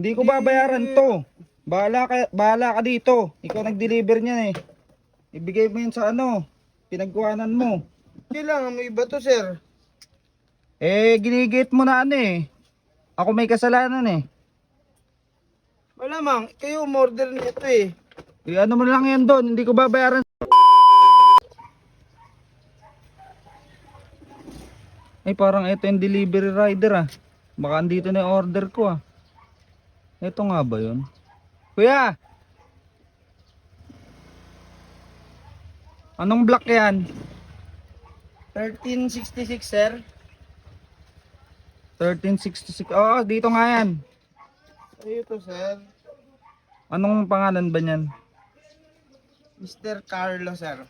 Hindi ko babayaran to. Bahala ka dito. Ikaw nag-deliver niyan eh. Ibigay mo yun sa ano, pinagkuhanan mo. Kailangan mo iba to, sir. Ginigit mo na ano eh. Ako may kasalanan eh. Malamang, kayo umorder nito eh. Ano mo lang yan doon, hindi ko babayaran. Ay parang ito yung delivery rider ah. Baka andito na yung order ko ah. Ito nga ba yun? Kuya! Anong block yan? 1366, sir. 1366. Oo, dito nga yan. Ayun to, sir. Anong pangalan ba niyan? Mr. Carlo, sir.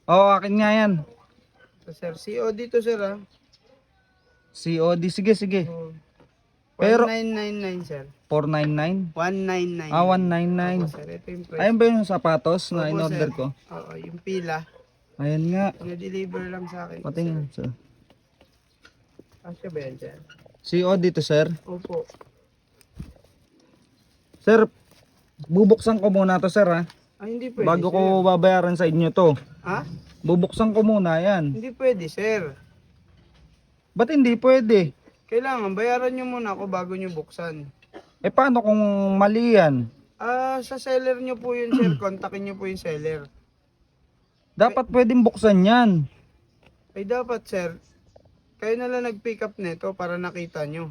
Oo, akin nga yan. Ito, sir. COD to, sir, ah. COD, sige. Oh. Pero 1999, sir. 499? 199. Ah, 199. Opo, sir. Ito yung price. Ayun ba yung sapatos na Opo, in-order sir. ko? Oo, yung pila. Ayan nga. Na-deliver lang sa akin. Patingin. Sir. Asya ba yan, sir? COD to sir. Opo. Sir, bubuksan ko muna to sir ha. Ah, hindi pwede, Bago sir. ko babayaran sa inyo to. Ha? Bubuksan ko muna yan. Hindi pwede, sir. Ba't hindi pwede? Kailangan, bayaran nyo muna ako bago nyo buksan. Paano kung mali yan? Ah, sa seller nyo po yun, sir. Kontakin nyo po yung seller. Dapat pwedeng buksan yan. Ay dapat, sir, kayo na lang nag-pick up nito para nakita nyo.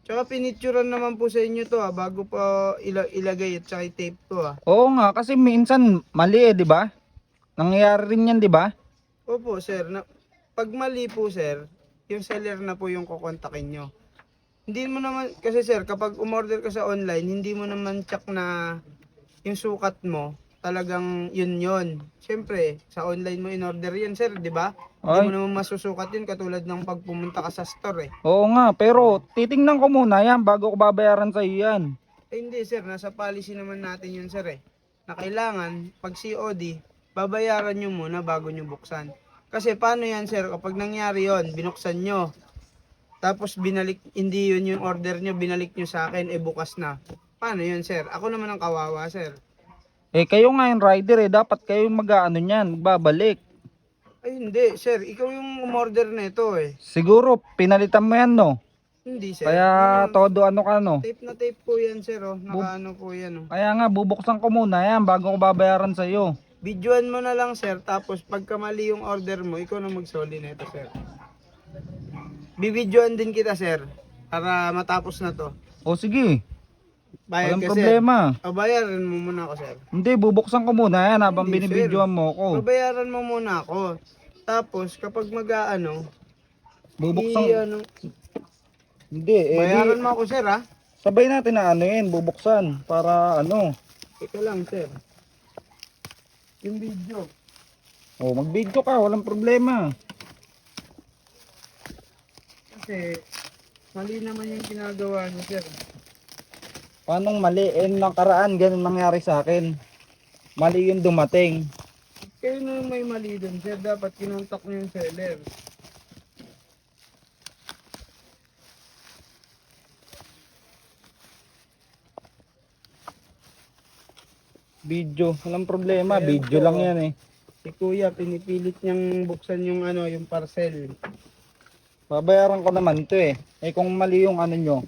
Tsaka pinicturean naman po sa inyo to, bago pa ilagay at saka tape to, Oo nga, kasi minsan mali di ba? Nangyayari rin yan di ba? Opo, sir. Pag mali po, sir, yung seller na po yung kukontakin nyo. Hindi mo naman, kasi sir, kapag umorder ka sa online, hindi mo naman check na yung sukat mo, talagang yun. Siyempre, sa online mo in-order yan, sir, di ba? Hindi mo naman masusukat yun katulad ng pag pumunta ka sa store, eh. Oo nga, pero titingnan ko muna yan bago ko babayaran sa iyo yan. Hindi, sir. Nasa policy naman natin yun, sir, eh. Na kailangan, pag COD, babayaran nyo muna bago nyo buksan. Kasi paano yan, sir? Kapag nangyari yon, binuksan nyo, tapos binalik, hindi yun yung order nyo, binalik nyo sa akin, bukas na. Paano yun, sir? Ako naman ang kawawa, sir. Kayo nga yung rider dapat kayo mag-ano niyan, babalik. Ay, hindi, sir. Ikaw yung umorder na ito, eh. Siguro pinalitan mo yan no. Hindi, sir. Kaya todo ano ka no. Tape na tape po yan, sir, oh. Nakaano po yan, oh. Kaya nga bubuksan ko muna yan bago ko babayaran sa iyo. Videoan mo na lang, sir. Tapos, pagka mali yung order mo, ikaw na magsoli na ito, sir. Bibidyoan din kita, sir. Para matapos na to. O sige. Bayad Walang ka, problema. sir. O, bayaran mo muna ako, sir. Hindi, bubuksan ko muna yan habang Hindi, binibidyoan mo ako. Babayaran mo muna ako. Tapos, kapag mag-aano, Bubuksan. Hindi, bayaran mo ako, sir, ha? sabay natin na ano yun, bubuksan para ano. Ito lang, sir. Yung video. Mag-video ka, walang problema. Kasi, mali naman yung ginagawa niyo, sir. Paanong mali? Nakaraan, ganun nangyari sa akin. Mali yung dumating. Kayo na may mali dun, sir. Dapat kinontak niyo yung seller. Video, walang problema, Ayan video po. lang yan eh. Si kuya, pinipilit niyang buksan yung ano, yung parcel. Babayaran ko naman to eh. Kung mali yung ano nyo,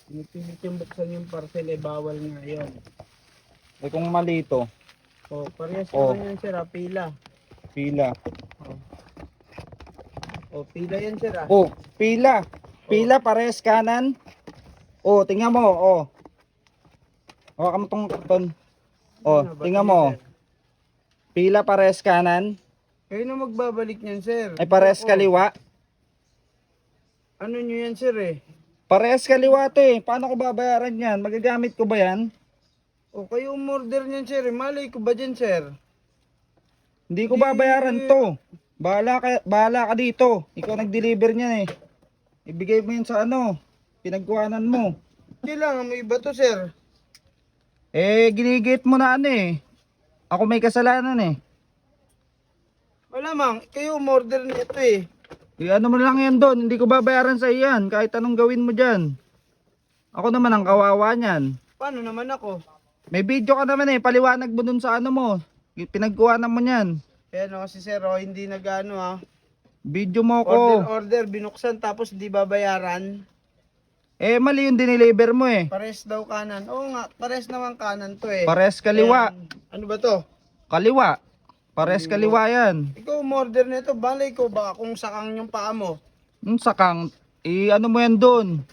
Pinipilit niyang buksan yung parcel, bawal nga yun. kung mali to, O, parehas Oh. naman yan, sir, pila. pila. O, pila yan, sir, Pila. Pila pares kanan. Tingnan mo, hawakan mo tong karton. Tingnan mo. Pila pares kanan. Kayo na magbabalik niyan, sir. Ay pares kaliwa. Ano nyo yan, sir, eh? Pares kaliwa to eh. Paano ko babayaran yan? Magagamit ko ba yan? O, kayo umorder niyan, sir. Malay ko ba dyan, sir? Hindi ko babayaran to. Bahala ka dito. Ikaw nag-deliver niyan eh. Ibigay mo yun sa ano, pinagkuhanan mo. Kailangan mo iba to, sir. Ginigit mo na ano eh. Ako may kasalanan eh. Malamang, kayo umorder nito, eh. Ano mo lang yan doon, hindi ko babayaran sa iyan kahit anong gawin mo dyan. Ako naman ang kawawa niyan. Paano naman ako? May video ka naman eh, paliwanag mo dun sa ano mo. Pinagkuhanan mo niyan. Ayan o, si Sir, oh, hindi nag-ano ah. Video mo ko. Order, binuksan tapos di babayaran. Eh mali yung dineliver mo eh. Pares daw kanan. Oo nga, pares naman kanan to eh. Pares kaliwa. Ayan. Ano ba to? Kaliwa. Pares kaliwa yan. Ikaw umorder nito, balay ko ba kung sakang yung paa mo? Sakang, ano mo yan doon.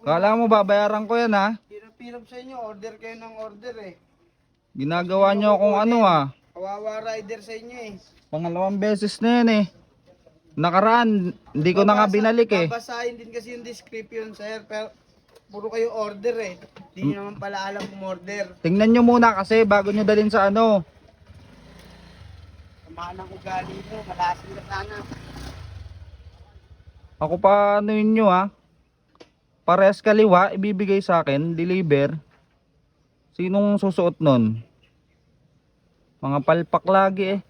Kala mo babayaran ko yan ha. Hirap-hirap sa inyo, order kayo ng order eh. Ginagawa nyo akong ano ha. Kawawa rider sa inyo eh. Pangalawang beses na yan eh. Nakaraan, hindi ko na nga binalik eh. Babasahin din kasi yung description sir, pero puro kayo order eh. Hindi nyo naman pala alam umorder. Tingnan nyo muna kasi bago nyo dalhin sa ano. Samahan ng ugali mo, malasin na sana. Ako pa ano yun nyo ha. Pares kaliwa, ibibigay sa akin, deliver. Sinong susuot nun? Mga palpak lagi eh.